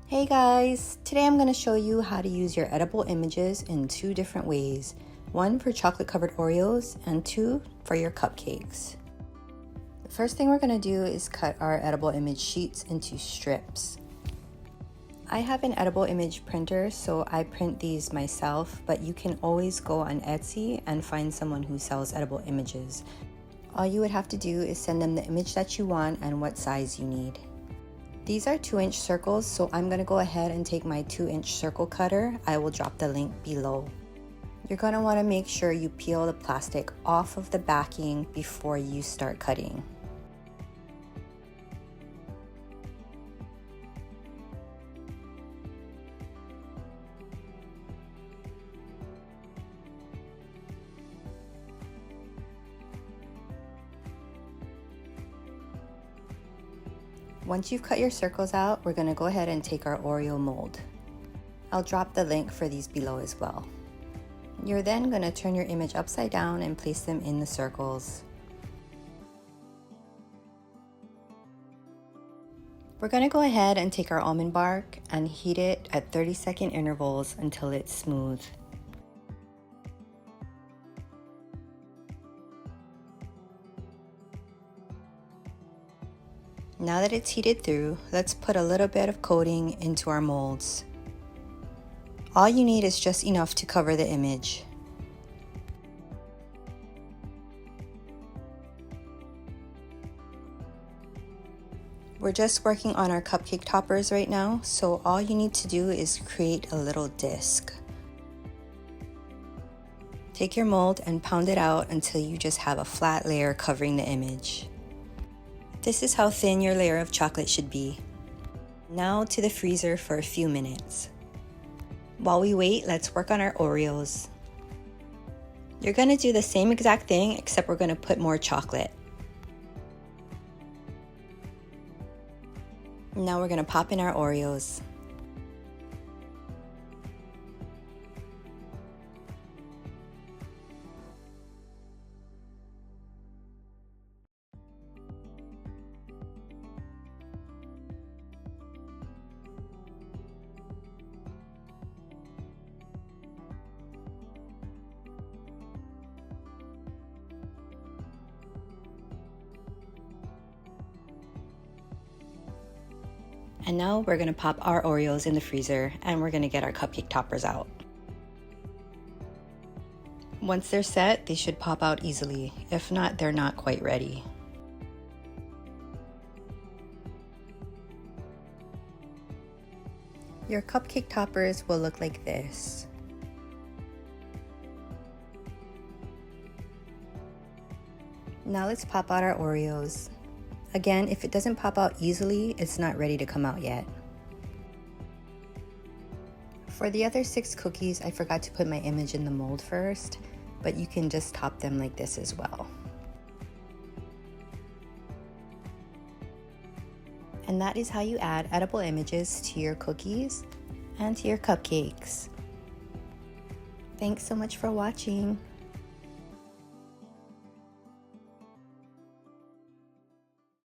Hey guys, today I'm going to show you how to use your edible images in two different ways. One for chocolate covered Oreos and two for your cupcakes. The first thing we're going to do is cut our edible image sheets into strips. I have an edible image printer, so I print these myself, but you can always go on Etsy and find someone who sells edible images. All you would have to do is send them the image that you want and what size you need. These are 2-inch circles, so I'm going to go ahead and take my 2-inch circle cutter. I will drop the link below. You're going to want to make sure you peel the plastic off of the backing before you start cutting. Once you've cut your circles out, we're going to go ahead and take our Oreo mold. I'll drop the link for these below as well. You're then going to turn your image upside down and place them in the circles. We're going to go ahead and take our almond bark and heat it at 30-second intervals until it's smooth. Now that it's heated through, let's put a little bit of coating into our molds. All you need is just enough to cover the image. We're just working on our cupcake toppers right now, so all you need to do is create a little disc. Take your mold and pound it out until you just have a flat layer covering the image. This is how thin your layer of chocolate should be. Now to the freezer for a few minutes. While we wait, let's work on our Oreos. You're going to do the same exact thing, except we're going to put more chocolate. Now we're going to pop in our Oreos. And now we're going to pop our Oreos in the freezer and we're going to get our cupcake toppers out. Once they're set, they should pop out easily. If not, they're not quite ready. Your cupcake toppers will look like this. Now let's pop out our Oreos. Again, if it doesn't pop out easily, it's not ready to come out yet. For the other 6 cookies, I forgot to put my image in the mold first, but you can just top them like this as well. And that is how you add edible images to your cookies and to your cupcakes. Thanks so much for watching.